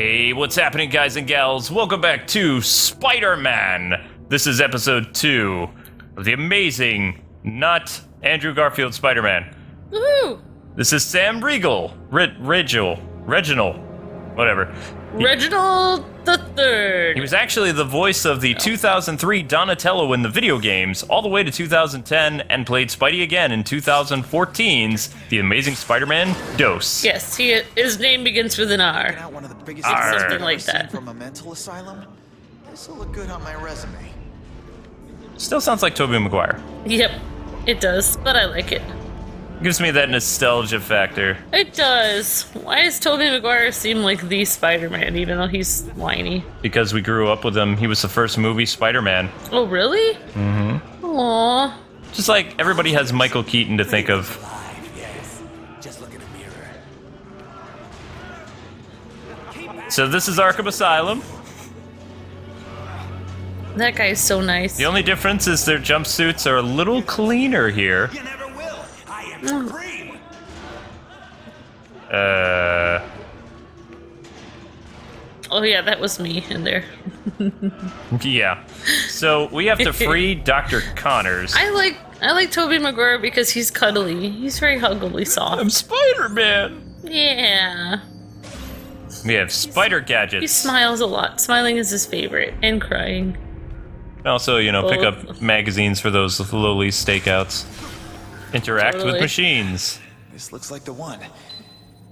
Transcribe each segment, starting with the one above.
Hey, what's happening, guys and gals? Welcome back to Spider-Man. This is episode 2 of the amazing, not Andrew Garfield Spider-Man. Woohoo! This is Sam Riegel, Reginald, whatever. Reginald the Third. He was actually the voice of the 2003 Donatello in the video games, all the way to 2010, and played Spidey again in 2014's The Amazing Spider-Man Dose. Yes, his name begins with an R. One of the biggest It's something like that. From a mental asylum. This will look good on my resume. Still sounds like Tobey Maguire. Yep, it does, but I like it. Gives me that nostalgia factor. It does. Why does Tobey Maguire seem like the Spider-Man, even though he's whiny? Because we grew up with him. He was the first movie Spider-Man. Oh, really? Mm-hmm. Aww. Just like everybody has Michael Keaton to think of. Just look in a mirror. So this is Arkham Asylum. That guy's so nice. The only difference is their jumpsuits are a little cleaner here. You never will. I am supreme. Oh yeah, that was me in there. Yeah. So we have to free Dr. Connors. I like Tobey Maguire because he's cuddly. He's very huggably soft. I'm Spider-Man. Yeah. We have spider He gadgets. smiles a lot. Smiling is his favorite. And crying. Also, you know, pick Both. up magazines for those lowly stakeouts. Interact with Totally. machines. This looks like the one.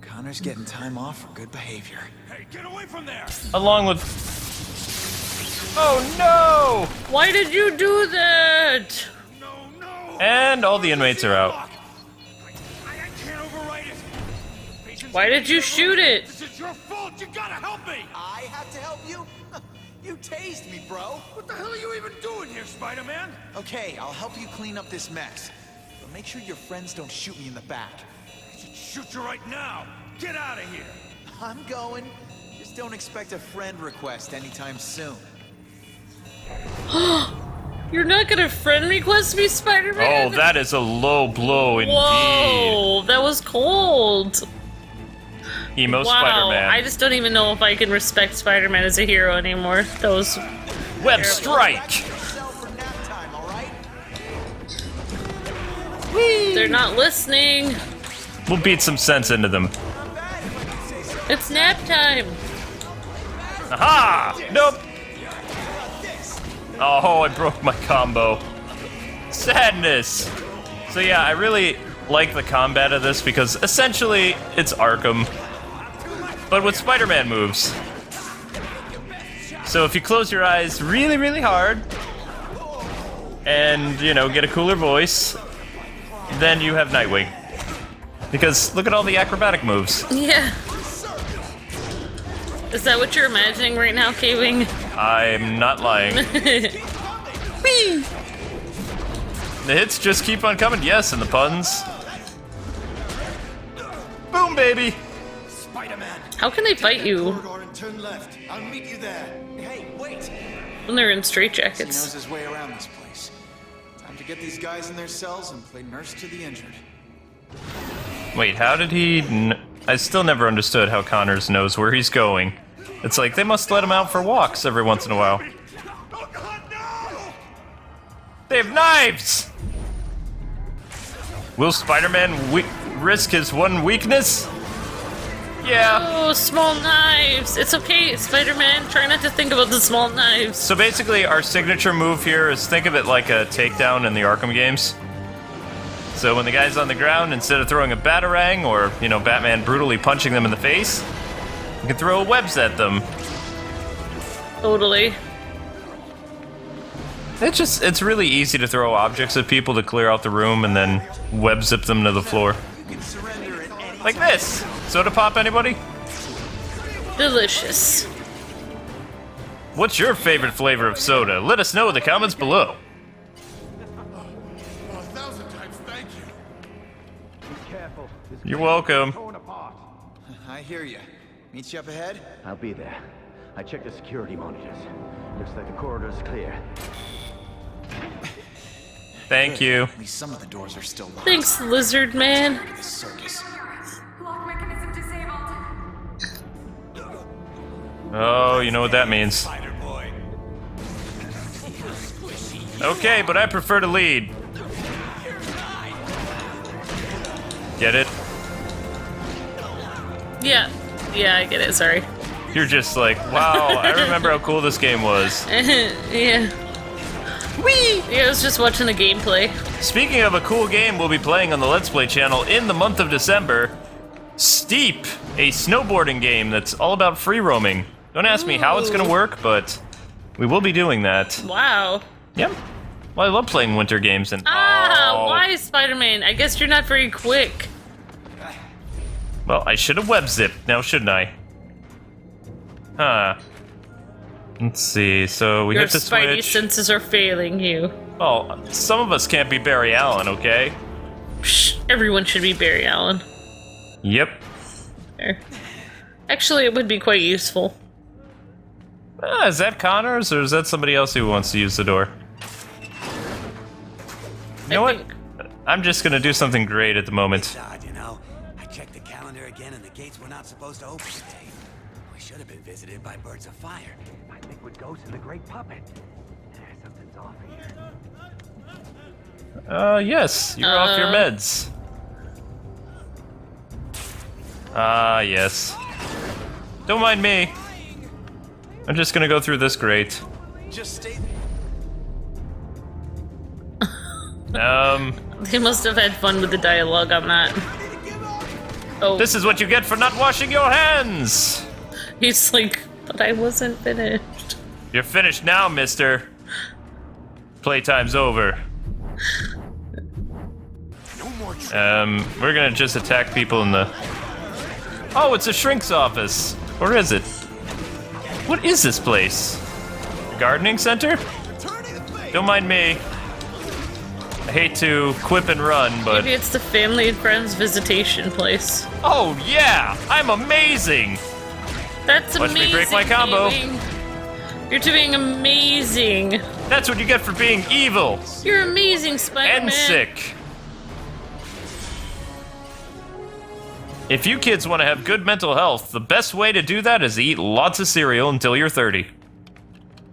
Connor's getting time off for good behavior. Hey, get away from there! Along with... Oh no! Why did you do that? No! And all the inmates are out. I can't overwrite it. Why did you shoot it? This is your fault. You gotta help me. I have to help you? You tased me, bro. What the hell are you even doing here, Spider-Man? Okay, I'll help you clean up this mess. But make sure your friends don't shoot me in the back. I should shoot you right now. Get out of here. I'm going. Just don't expect a friend request anytime soon. You're not gonna friend request me, Spider-Man? Oh, that is a low blow indeed. Whoa, that was cold. Emo Wow, Spider-Man. I just don't even know if I can respect Spider-Man as a hero anymore. That was... Web strike! For nap time, all right? They're not listening. We'll beat some sense into them. It's nap time. Aha! Nope! Oh, I broke my combo. Sadness! So yeah, I really like the combat of this because essentially it's Arkham, but with Spider-Man moves. So if you close your eyes really, really hard, and, you know, get a cooler voice, then you have Nightwing. Because look at all the acrobatic moves. Yeah. Is that what you're imagining right now, K-Wing? I'm not lying. Whee! The hits just keep on coming. Yes, and the puns. Boom, baby! Spider-Man. How can they fight you Corridor and turn left. I'll meet you there. Hey, wait. when they're in He knows straitjackets? his way around this place. Time to get these guys in their cells and play nurse to the injured. Wait, how did he... I still never understood how Connors knows where he's going. It's like they must let him out for walks every once in a while. Oh God, no! They have knives! Will Spider-Man risk his one weakness? Yeah. Oh, small knives. It's okay, Spider-Man. Try not to think about the small knives. So basically, our signature move here is think of it like a takedown in the Arkham games. So when the guy's on the ground, instead of throwing a batarang or, you know, Batman brutally punching them in the face, you can throw webs at them. Totally. It's really easy to throw objects at people to clear out the room and then web zip them to the floor. You can surrender at any Like this. Soda pop, anybody? Delicious. What's your favorite flavor of soda? Let us know in the comments below. 1,000 times thank you. You're welcome. I hear you. Meet you up ahead? I'll be there. I checked the security monitors. Looks like the corridor's clear. Thank you. At least some of the doors are still locked. Thanks, Lizard Man. This circus. Lock mechanism disabled. Oh, you know what that means. Spider boy. Okay, but I prefer to lead. Get it? Yeah. Yeah, I get it, sorry. You're just like, wow, I remember how cool this game was. Yeah. Whee! Yeah, I was just watching the gameplay. Speaking of a cool game we'll be playing on the Let's Play channel in the month of December, Steep, a snowboarding game that's all about free roaming. Don't ask me how it's gonna work, but we will be doing that. Wow. Yep. Well, I love playing winter games and Why Spider-Man? I guess you're not very quick. Well, I should have web zipped, now shouldn't I? Huh. Let's see, so we Your hit the spidey switch. senses are failing you. Oh, some of us can't be Barry Allen, okay? Psh, everyone should be Barry Allen. Yep. There. Actually, it would be quite useful. Is that Connors, or is that somebody else who wants to use the door? You know what? I'm just gonna do something great at the moment. Odd, you know. I checked the calendar again, and the gates were not supposed to open today. We should have been visited by birds of fire. I think with ghosts and the great puppet. Something's off here. Yes, you're off your meds. Yes. Don't mind me. I'm just gonna go through this grate. Just stay. They must have had fun with the dialogue on that. Oh, This is what you get for not washing your hands! he's like, but I wasn't finished. You're finished now, mister. Playtime's over. No more We're gonna just attack people in the... Oh, it's a shrink's office. Or is it? What is this place? A gardening center? Don't mind me. I hate to quip and run, but... Maybe it's the family and friends visitation place. Oh, yeah! I'm amazing! That's Watch amazing. me break my combo. Ewing. You're doing amazing. That's what you get for being evil You're amazing, Spider-Man. and sick. If you kids want to have good mental health, the best way to do that is to eat lots of cereal until you're 30.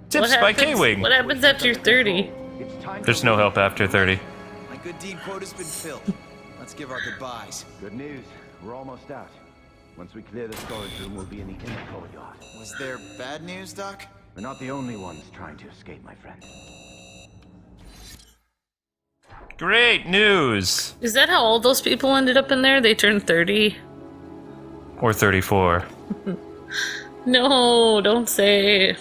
Tips by K-Wing. What happens after you're 30? There's no help after 30. My good deed quota's been filled. Let's give our goodbyes. Good news. We're almost out. Once we clear the storage room, we'll be in the inner courtyard. Was there bad news, Doc? We're not the only ones trying to escape, my friend. Great news! Is that how all those people ended up in there? They turned 30? Or 34. No, don't say.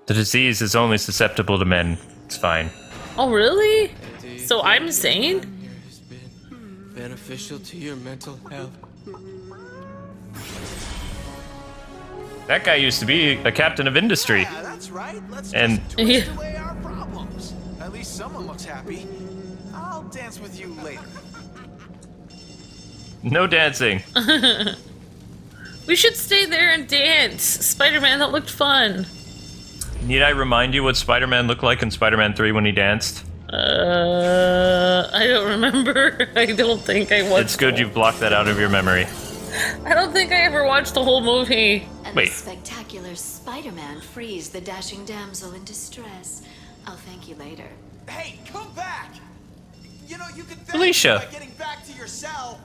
The disease is only susceptible to men. It's fine. Oh, really? So I'm sane? Has been beneficial to your mental health. That guy used to be a captain of industry. Yeah, that's right. Let's And- just twist Yeah. away our problems. At least someone looks happy. I'll dance with you later. No dancing. We should stay there and dance. Spider-Man, that looked fun. Need I remind you what Spider-Man looked like in Spider-Man 3 when he danced? I don't remember. I don't think I watched. It's good you've blocked that out of your memory. I don't think I ever watched the whole movie. And Wait. the spectacular Spider-Man frees the dashing damsel in distress. I'll thank you later. Hey, come back! You know, you can thank Felicia. me by getting back to your cell.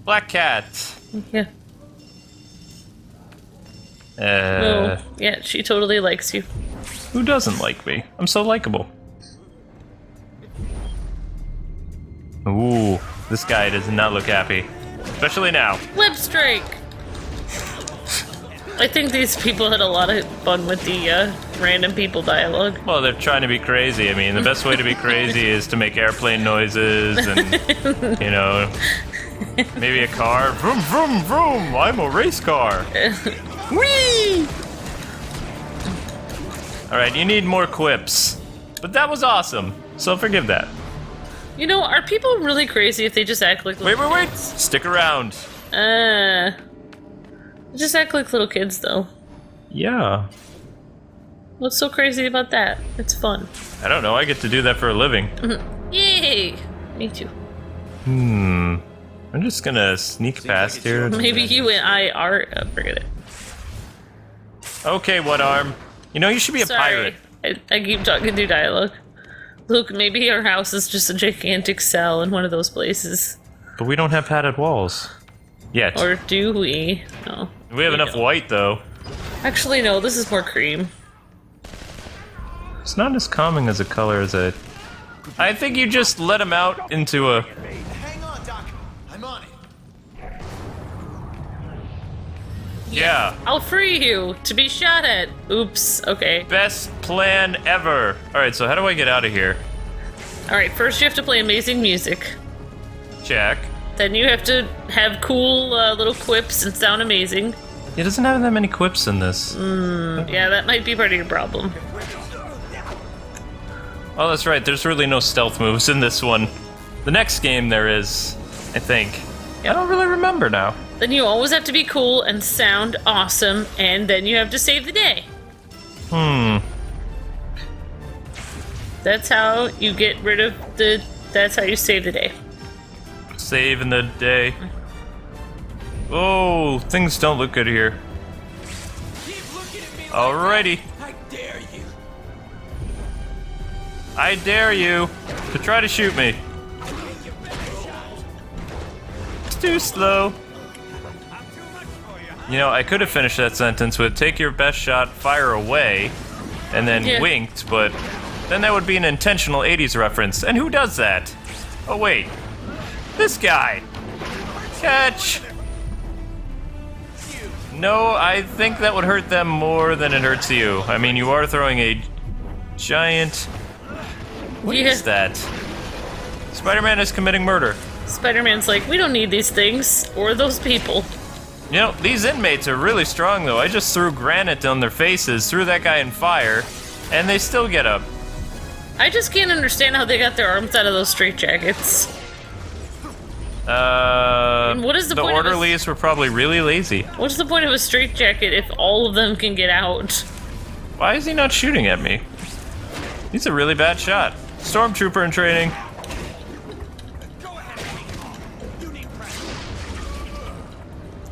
Black Cat. Yeah. No. Yeah, she totally likes you. Who doesn't like me? I'm so likable. Ooh, this guy does not look happy. Especially now. Lip strike. I think these people had a lot of fun with the random people dialogue. Well, they're trying to be crazy. I mean, the best way to be crazy is to make airplane noises and, you know, maybe a car. Vroom, vroom, vroom. I'm a race car. Whee! Alright, you need more quips. But that was awesome, so forgive that. You know, are people really crazy if they just act like Wait, little wait, wait! kids? Stick around. Just act like little kids, though. Yeah. What's so crazy about that? It's fun. I don't know, I get to do that for a living. Yay! Me too. I'm just gonna sneak past here. Maybe you and I are. Forget it. Okay, One Arm. You know, you should be a pirate. I keep talking through dialogue. Luke, maybe our house is just a gigantic cell in one of those places. But we don't have padded walls. Yet. Or do we? No. We have enough white, though. Actually, no, this is more cream. It's not as calming as a color as a... I think you just let him out into a... Hang on, Doc. I'm on it. Yeah. I'll free you to be shot at. Oops, okay. Best plan ever. Alright, so how do I get out of here? Alright, first you have to play amazing music. Check. Then you have to have cool little quips and sound amazing. It doesn't have that many quips in this. Yeah, that might be part of your problem. Oh, that's right. There's really no stealth moves in this one. The next game there is, I think. Yep. I don't really remember now. Then you always have to be cool and sound awesome, and then you have to save the day. That's how you get rid of the... That's how you save the day. Save in the day. Oh, things don't look good here. Keep looking at me like Alrighty. that. I dare you. I dare you to try to shoot me. It's too slow. You know, I could have finished that sentence with take your best shot, fire away, and then winked, but then that would be an intentional 80s reference. And who does that? Oh, wait. This guy. Catch. No, I think that would hurt them more than it hurts you. I mean, you are throwing a giant... What is that? Spider-Man is committing murder. Spider-Man's like, we don't need these things, or those people. You know, these inmates are really strong, though. I just threw granite on their faces, threw that guy in fire, and they still get up. I just can't understand how they got their arms out of those straitjackets. What is the point of orderlies were probably really lazy. What's the point of a straitjacket if all of them can get out? Why is he not shooting at me? He's a really bad shot. Stormtrooper in training.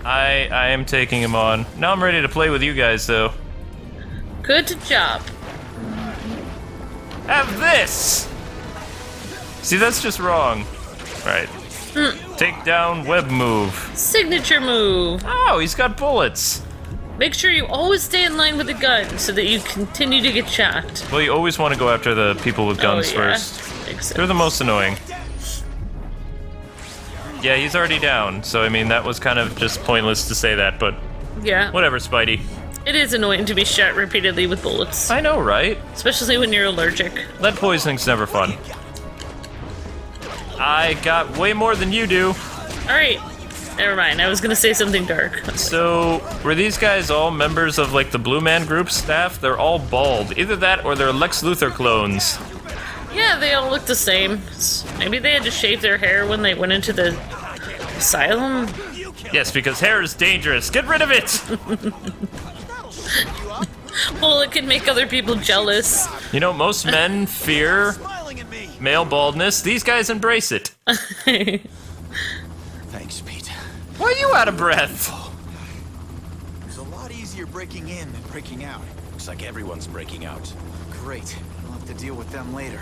I am taking him on. Now I'm ready to play with you guys, though. Good job. Have this! See, that's just wrong. Alright. Take down web move. Signature move. Oh, he's got bullets. Make sure you always stay in line with the gun so that you continue to get shot. Well, you always want to go after the people with guns yeah. first. They're the most annoying. Yeah, he's already down, so I mean, that was kind of just pointless to say that, but Yeah. whatever, Spidey. It is annoying to be shot repeatedly with bullets. I know, right? Especially when you're allergic. Lead poisoning's never fun. I got way more than you do. Alright. Never mind, I was gonna say something dark. So, were these guys all members of, like, the Blue Man Group staff? They're all bald. Either that or they're Lex Luthor clones. Yeah, they all look the same. Maybe they had to shave their hair when they went into the asylum? Yes, because hair is dangerous. Get rid of it! Well, it can make other people jealous. You know, most men fear Smiling at me. male baldness. These guys embrace it. Thanks, Pete. Why are you out of breath? It's a lot easier breaking in than breaking out. Looks like everyone's breaking out. Great. I'll have to deal with them later.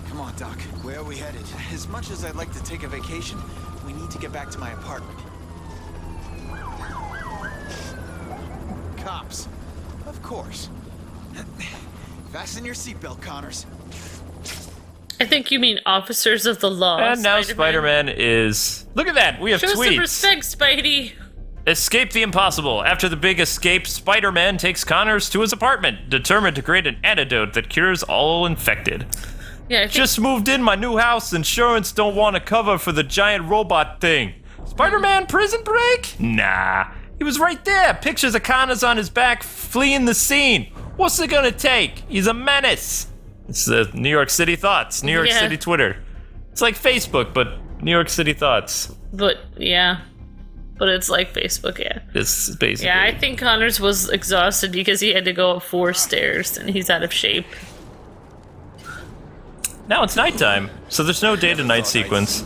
Come on, Doc. Where are we headed? As much as I'd like to take a vacation, we need to get back to my apartment. Cops. Of course. Fasten your seatbelt, Connors. I think you mean officers of the law. And now Spider-Man is... Look at that! We have Show tweets! some respect, Spidey! Escape the impossible. After the big escape, Spider-Man takes Connors to his apartment, determined to create an antidote that cures all infected. Yeah, I think Just moved in my new house. Insurance don't want to cover for the giant robot thing. Spider-Man prison break? Nah. He was right there. Pictures of Connors on his back fleeing the scene. What's it gonna take? He's a menace. It's the New York City Thoughts. New York Yeah. City Twitter. It's like Facebook, but New York City Thoughts. But, yeah. But it's like Facebook, yeah. It's basically... Yeah, I think Connors was exhausted because he had to go up 4 stairs and he's out of shape. Now it's nighttime, so there's no day-to-night sequence.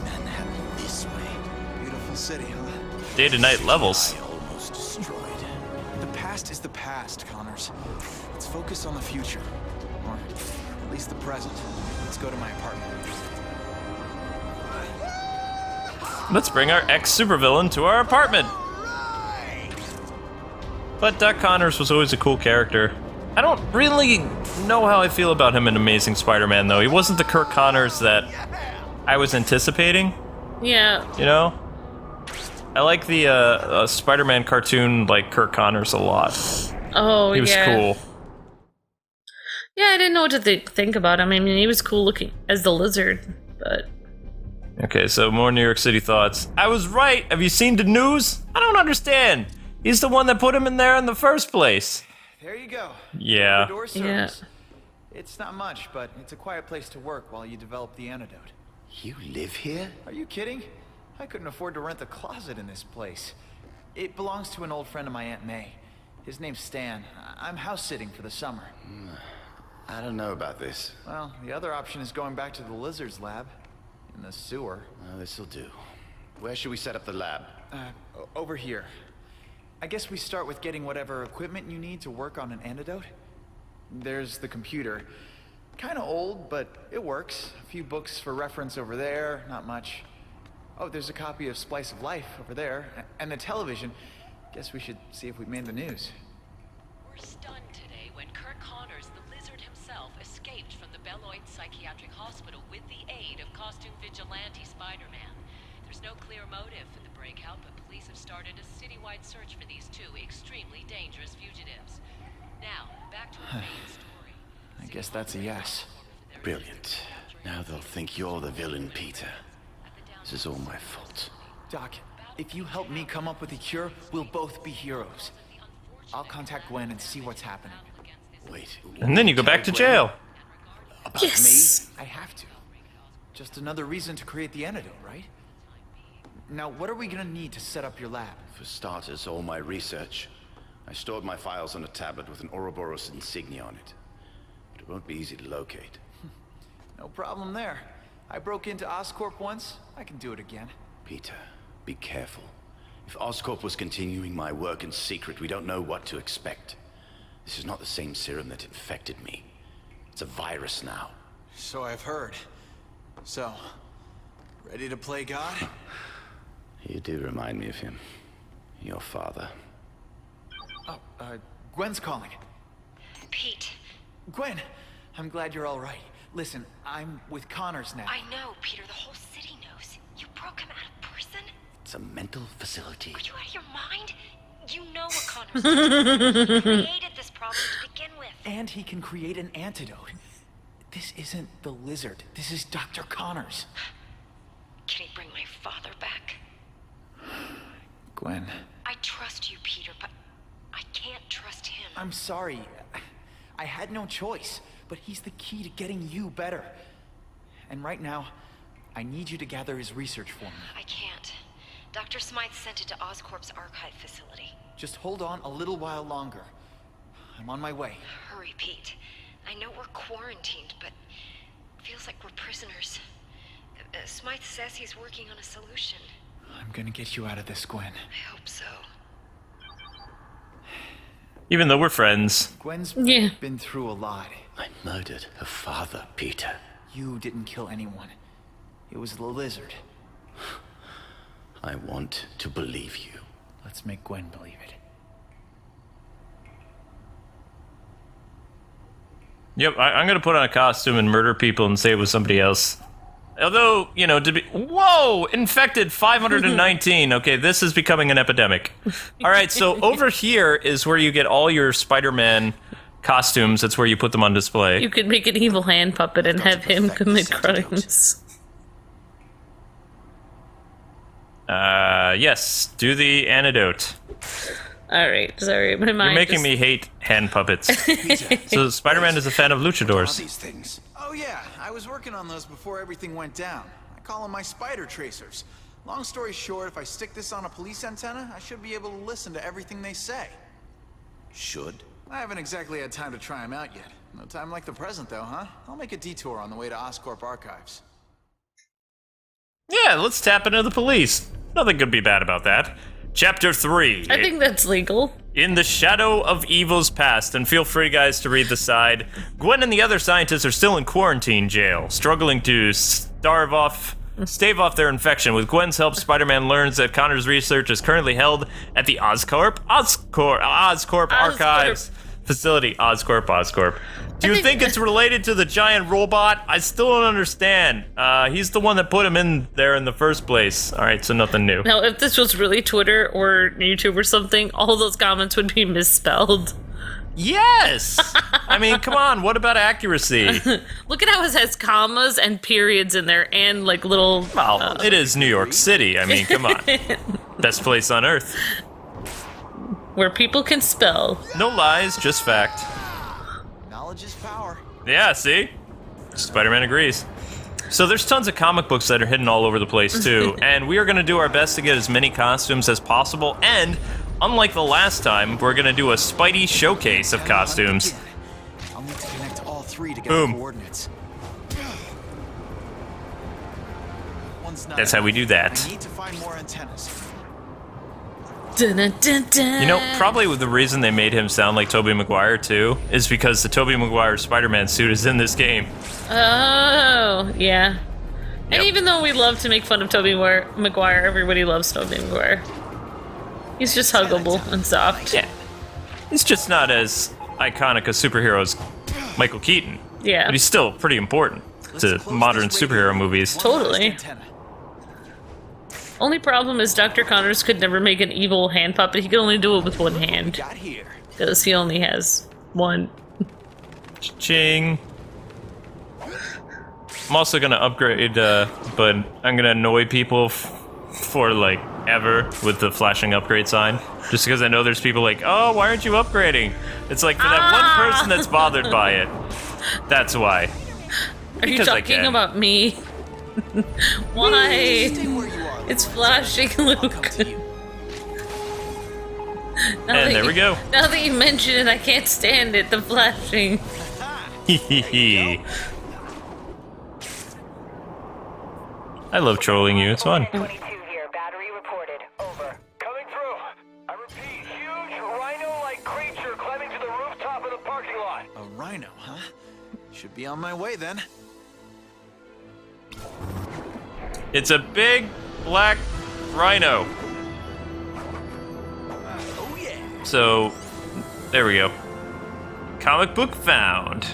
This way. Beautiful day-to-night levels. Almost destroyed. The past is the past, Connors. Let's focus on the future. Or at least the present. Let's go to my apartment. Let's bring our ex-supervillain to our apartment. But Doc Connors was always a cool character. I don't really know how I feel about him in Amazing Spider-Man, though. He wasn't the Kirk Connors that I was anticipating. Yeah. You know? I like the Spider-Man cartoon, like, Kirk Connors a lot. Oh, he was cool. Yeah, I didn't know what to think about him. I mean, he was cool looking as the Lizard, but... Okay, so more New York City thoughts. I was right! Have you seen the news? I don't understand! He's the one that put him in there in the first place. There you go. Yeah. Door service. It's not much, but it's a quiet place to work while you develop the antidote. You live here? Are you kidding? I couldn't afford to rent a closet in this place. It belongs to an old friend of my Aunt May. His name's Stan. I'm house sitting for the summer. I don't know about this. Well, the other option is going back to the Lizard's lab. In the sewer. Well, this'll do. Where should we set up the lab? Over here. I guess we start with getting whatever equipment you need to work on an antidote. There's the computer. Kinda old, but it works. A few books for reference over there, not much. Oh, there's a copy of Splice of Life over there. And the television. Guess we should see if we made the news. We're stunned today when Kirk Connors, the Lizard himself, escaped from the Beloit Psychiatric Hospital with the aid of costume vigilante Spider-Man. There's no clear motive for the breakout, but police have started a citywide search for these two extremely dangerous fugitives. Now, back to our main story. I guess that's a yes. Brilliant. Now they'll think you're the villain, Peter. This is all my fault. Doc, if you help me come up with a cure, we'll both be heroes. I'll contact Gwen and see what's happening. Wait. And then you go back to jail. About Yes. I have to. Just another reason to create the antidote, right? Now, what are we gonna need to set up your lab? me? For starters, all my research. I stored my files on a tablet with an Ouroboros insignia on it. But it won't be easy to locate. No problem there. I broke into Oscorp once. I can do it again. Peter, be careful. If Oscorp was continuing my work in secret, we don't know what to expect. This is not the same serum that infected me. It's a virus now. So I've heard. So, ready to play God? You do remind me of him. Your father. Oh, Gwen's calling. Pete, Gwen, I'm glad you're all right. Listen, I'm with Connors now. I know, Peter. The whole city knows. You broke him out of prison? It's a mental facility. Are you out of your mind? You know what Connor's did. He created this problem to begin with. And he can create an antidote. This isn't the Lizard. This is Dr. Connors. Can he bring my father back? Gwen, I trust you, Peter, but I can't trust him. I'm sorry. I had no choice, but he's the key to getting you better. And right now, I need you to gather his research for me. I can't. Dr. Smythe sent it to Oscorp's archive facility. Just hold on a little while longer. I'm on my way. Hurry, Pete. I know we're quarantined, but it feels like we're prisoners. Smythe says he's working on a solution. I'm gonna get you out of this, Gwen. I hope so. Even though we're friends. Gwen's Yeah. been through a lot. I murdered her father, Peter. You didn't kill anyone. It was the Lizard. I want to believe you. Let's make Gwen believe it. Yep, I'm gonna put on a costume and murder people and say it was somebody else. Although, you know, to be... Whoa! Infected 519. Okay, this is becoming an epidemic. Alright, so over here is where you get all your Spider-Man costumes. That's where you put them on display. You could make an evil hand puppet and have him commit crimes. Yes, do the antidote. Alright, sorry, my mind You're making just... me hate hand puppets. So Spider-Man is a fan of luchadors. These things. Oh yeah, I was working on those before everything went down. I call them my spider tracers. Long story short, if I stick this on a police antenna, I should be able to listen to everything they say. Should? I haven't exactly had time to try them out yet. No time like the present though, huh? I'll make a detour on the way to Oscorp Archives. Yeah, let's tap into the police. Nothing could be bad about that. Chapter 3. I think that's legal. In the shadow of evil's past, and feel free, guys, to read the side. Gwen and the other scientists are still in quarantine jail, struggling to stave off their infection. With Gwen's help, Spider-Man learns that Connor's research is currently held at the Oscorp Archives facility. Oscorp. Do you think it's related to the giant robot? I still don't understand. He's the one that put him in there in the first place. All right, so nothing new. Now, if this was really Twitter or YouTube or something, all those comments would be misspelled. Yes! I mean, come on, what about accuracy? Look at how it has commas and periods in there and like little... Well, it is New York City. I mean, come on. Best place on earth. Where people can spell. No lies, just fact. Knowledge is power. Yeah, see? Spider-Man agrees. So there's tons of comic books that are hidden all over the place, too. And we are going to do our best to get as many costumes as possible. And, unlike the last time, we're going to do a Spidey showcase of costumes. I'll need to connect all three to get Boom. the coordinates. One's not That's how we do that. I need to find more antennas. Dun, dun, dun, dun. You know, probably the reason they made him sound like Tobey Maguire, too, is because the Tobey Maguire Spider-Man suit is in this game. Oh, yeah. And Yep. even though we love to make fun of Tobey Maguire, everybody loves Tobey Maguire. He's just huggable and soft. Yeah. He's just not as iconic a superhero as Michael Keaton. Yeah. But he's still pretty important to Let's close modern this radio. superhero movies. Totally. One last antenna. Only problem is Dr. Connors could never make an evil hand puppet. He could only do it with one hand. Got here. Because he only has one. Ching. I'm also gonna upgrade, but I'm gonna annoy people for like ever with the flashing upgrade sign. Just because I know there's people like, oh, why aren't you upgrading? It's like for that one person that's bothered by it. That's why. Are you Because I talking can. about me? Why? Stay where you are. It's flashing, Luke. Come to you. Now And that there we you- go. Now that you mention it, I can't stand it, the flashing. Hee. I love trolling you, it's fun. 22 here, battery reported. Over. Coming through. I repeat, huge rhino-like creature climbing to the rooftop of the parking lot. A rhino, huh? Should be on my way then. It's a big black rhino. Oh yeah. So, there we go. Comic book found.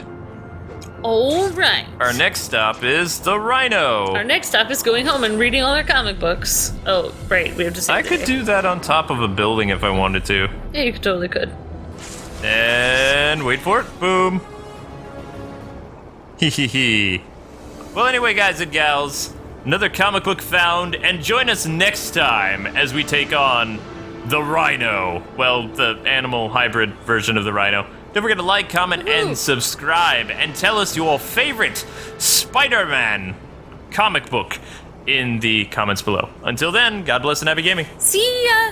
Alright. Our next stop is the rhino. Our next stop is going home and reading all our comic books. Oh, right, we have to I save could the- do that on top of a building if I wanted to. Yeah, you totally could. And wait for it. Boom. Hee. Well, anyway, guys and gals, another comic book found, and join us next time as we take on the rhino. Well, the animal hybrid version of the rhino. Don't forget to like, comment, and subscribe, and tell us your favorite Spider-Man comic book in the comments below. Until then, God bless and happy gaming. See ya!